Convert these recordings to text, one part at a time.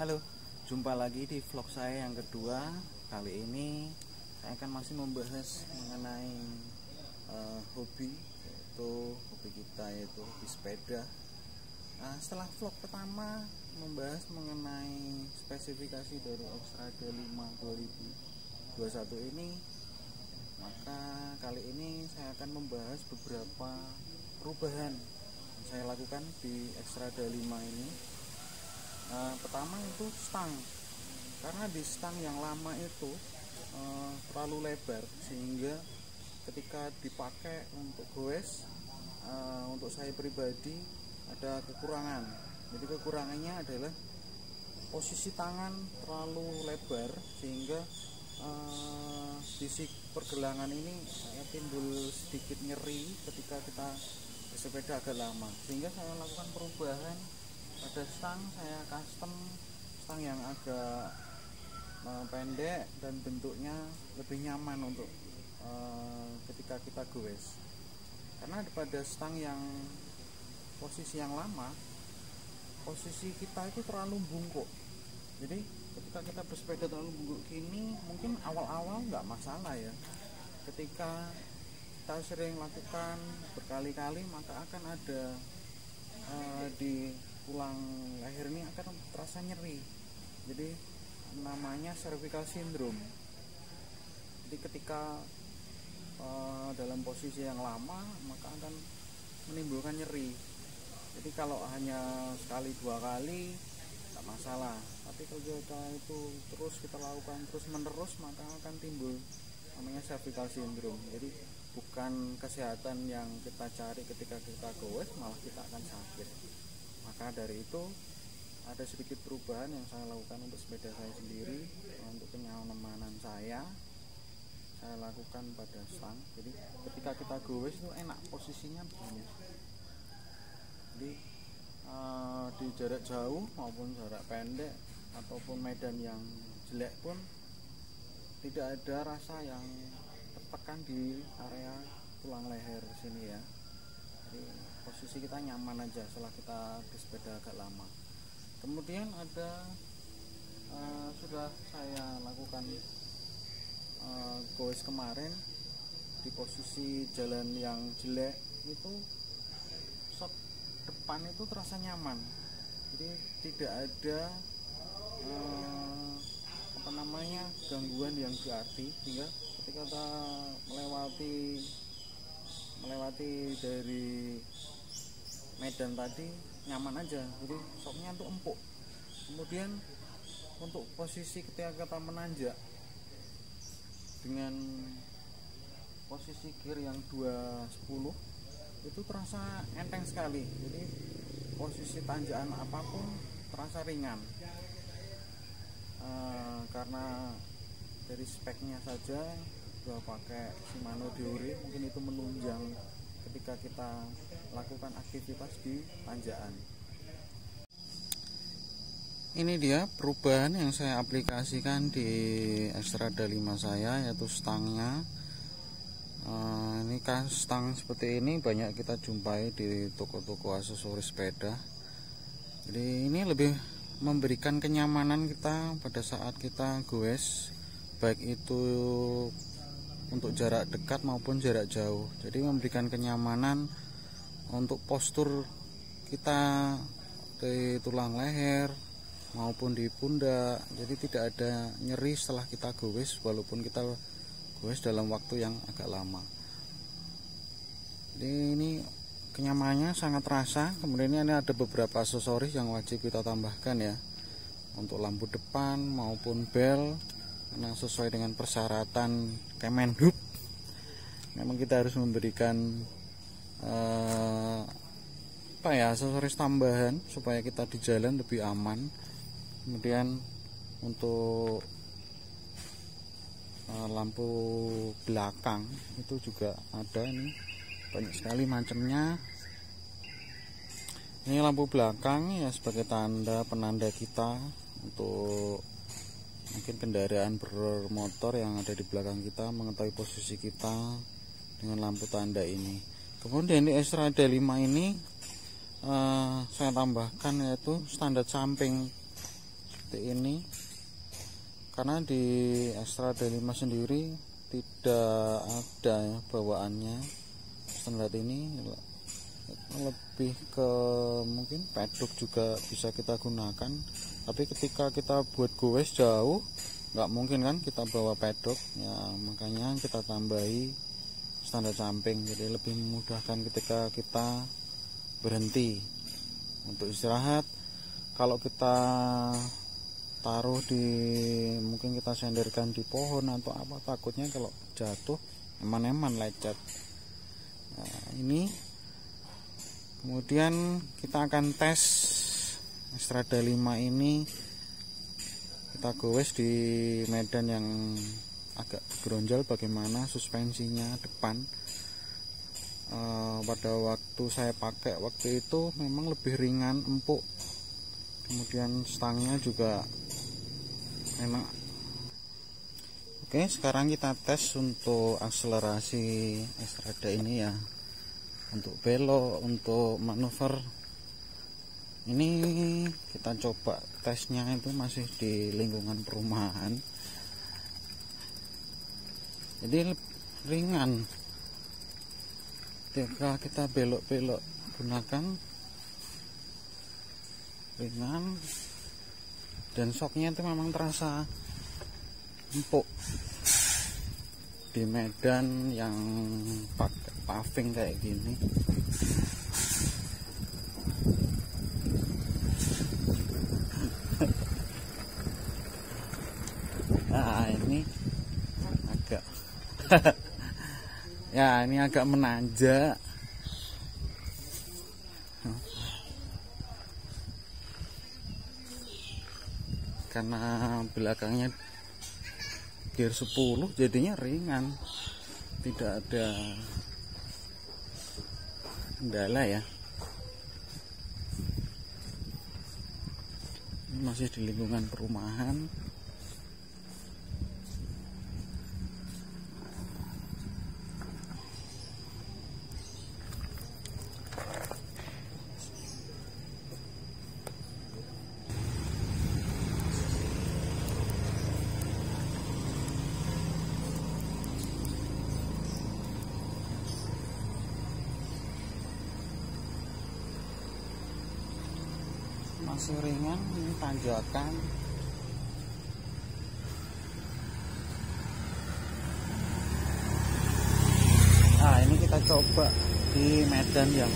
Halo, jumpa lagi di vlog saya yang kedua. Kali ini saya akan masih membahas mengenai hobi, yaitu hobi kita, yaitu hobi sepeda. Setelah vlog pertama membahas mengenai spesifikasi dari Xtrada 5 2021 ini, maka kali ini saya akan membahas beberapa perubahan yang saya lakukan di Xtrada 5 ini. Pertama itu stang, karena di stang yang lama itu terlalu lebar sehingga ketika dipakai untuk goes, untuk saya pribadi ada kekurangan. Jadi kekurangannya adalah posisi tangan terlalu lebar sehingga sisi pergelangan ini saya timbul sedikit nyeri ketika kita bersepeda agak lama, sehingga saya lakukan perubahan. Pada stang saya custom stang yang agak pendek dan bentuknya lebih nyaman untuk ketika kita goes. Karena pada stang yang posisi yang lama, posisi kita itu terlalu bungkuk. Jadi ketika kita bersepeda terlalu bungkuk gini, mungkin awal-awal nggak masalah ya. Ketika kita sering lakukan berkali-kali, maka akan ada di tulang leher ini akan terasa nyeri. Jadi namanya cervical syndrome. Jadi ketika dalam posisi yang lama, maka akan menimbulkan nyeri. Jadi kalau hanya sekali dua kali tidak masalah, tapi kalau kita itu terus kita lakukan terus menerus, maka akan timbul namanya cervical syndrome. Jadi bukan kesehatan yang kita cari ketika kita goes, malah kita akan sakit. Maka dari itu ada sedikit perubahan yang saya lakukan untuk sepeda saya sendiri. Untuk kenyamanan saya lakukan pada stang. Jadi ketika kita goes itu enak posisinya begini. Jadi di jarak jauh maupun jarak pendek ataupun medan yang jelek pun tidak ada rasa yang tertekan di area tulang leher sini ya. Jadi posisi kita nyaman aja setelah kita bersepeda agak lama. Kemudian ada sudah saya lakukan goes kemarin di posisi jalan yang jelek itu, shock depan itu terasa nyaman. Jadi tidak ada gangguan yang berarti, sehingga ketika kita melewati dari medan tadi nyaman aja. Jadi shocknya tuh empuk. Kemudian untuk posisi ketika kita menanjak dengan posisi gear yang 210 itu terasa enteng sekali. Jadi posisi tanjakan apapun terasa ringan. Karena dari speknya saja sudah pakai Shimano Deore, mungkin itu menunjang ketika kita lakukan aktivitas di tanjakan. Ini dia perubahan yang saya aplikasikan di Xtrada 5 saya, yaitu stangnya. Ini kan stang seperti ini banyak kita jumpai di toko-toko aksesoris sepeda. Jadi ini lebih memberikan kenyamanan kita pada saat kita goes, baik itu untuk jarak dekat maupun jarak jauh. Jadi memberikan kenyamanan untuk postur kita di tulang leher maupun di pundak. Jadi tidak ada nyeri setelah kita goes, walaupun kita goes dalam waktu yang agak lama. Jadi ini kenyamanannya sangat terasa. Kemudian ini ada beberapa aksesoris yang wajib kita tambahkan ya, untuk lampu depan maupun bel, karena sesuai dengan persyaratan Kemenhub. Memang kita harus memberikan aksesoris tambahan supaya kita di jalan lebih aman. Kemudian untuk lampu belakang itu juga ada, ini banyak sekali macamnya. Ini lampu belakang ya sebagai penanda kita untuk mungkin kendaraan bermotor yang ada di belakang kita mengetahui posisi kita dengan lampu tanda ini. Kemudian di Xtrada 5 ini saya tambahkan yaitu standar samping seperti ini, karena di Xstrada 5 sendiri tidak ada ya bawaannya standar ini, lebih ke mungkin pedok juga bisa kita gunakan, tapi ketika kita buat goes jauh nggak mungkin kan kita bawa pedok ya, makanya kita tambahi standar samping, jadi lebih memudahkan ketika kita berhenti untuk istirahat. Kalau kita taruh di, mungkin kita senderkan di pohon atau apa, takutnya kalau jatuh eman-eman lecet. Nah, ini kemudian kita akan tes Xstrada 5 ini, kita goes di medan yang agak beronjol bagaimana suspensinya depan. Pada waktu saya pakai waktu itu memang lebih ringan, empuk, kemudian stangnya juga enak. Oke, sekarang kita tes untuk akselerasi Xstrada ini ya, untuk belok, untuk manuver. Ini kita coba tesnya itu masih di lingkungan perumahan, jadi ringan. Ketika kita belok-belok gunakan ringan, dan shocknya itu memang terasa empuk di medan yang pakai paving kayak gini. Nah, ini agak ya, ini agak menanjak. Karena belakangnya gear 10 jadinya ringan, tidak ada kendala ya. Ini masih di lingkungan perumahan. Masih ringan, ini tanjakan. Nah, ini kita coba di medan yang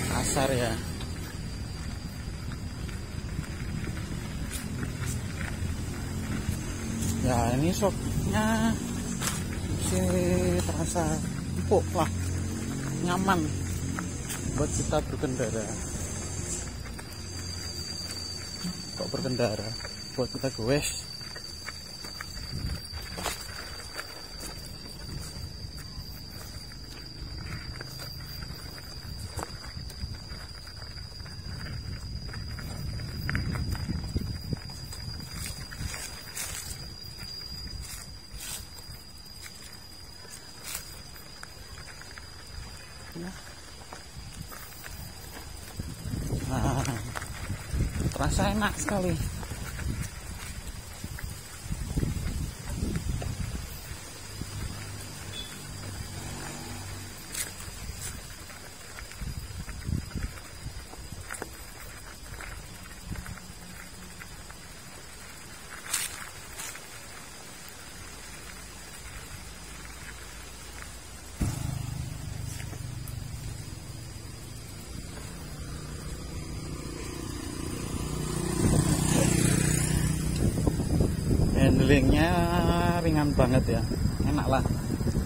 kasar ya. Ya, ini shocknya masih terasa empuk lah, nyaman buat kita berkendara. Buat kita goes. Nah, terasa enak sekali. Handlingnya ringan banget ya, enak lah,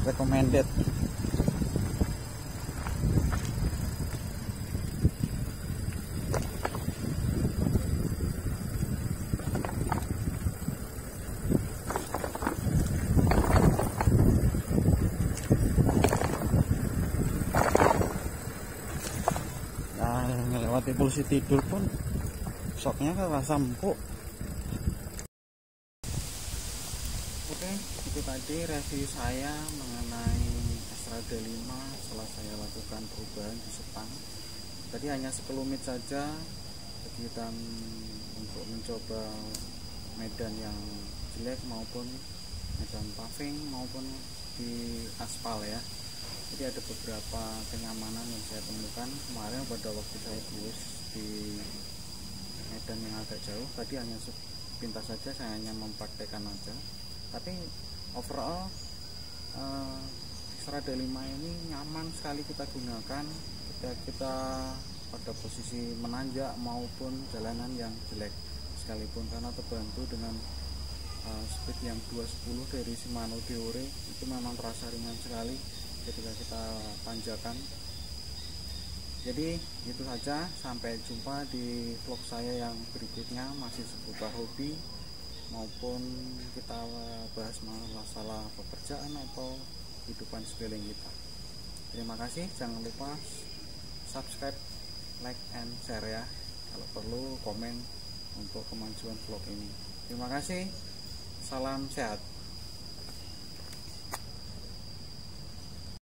recommended. Nah, melewati pulsi tidur pun shocknya terasa empuk. Oke, itu tadi review saya mengenai Xstrada 5 setelah saya lakukan perubahan di Sepang. Tadi hanya sekelumit saja kegiatan untuk mencoba medan yang jelek maupun medan paving maupun di aspal ya. Jadi ada beberapa kenyamanan yang saya temukan kemarin pada waktu saya bus di medan yang agak jauh. Tadi hanya sepintas saja, saya hanya mempraktekkan aja, tapi overall Xtrada 5 ini nyaman sekali kita gunakan ketika kita pada posisi menanjak maupun jalanan yang jelek sekalipun, karena terbantu dengan speed yang 210 dari Shimano Deore. Itu memang terasa ringan sekali ketika kita tanjakan. Jadi itu saja, sampai jumpa di vlog saya yang berikutnya, masih seputar hobi maupun kita bahas masalah pekerjaan atau kehidupan sekeliling kita. Terima kasih, jangan lupa subscribe, like, and share ya. Kalau perlu komen untuk kemajuan vlog ini. Terima kasih, salam sehat.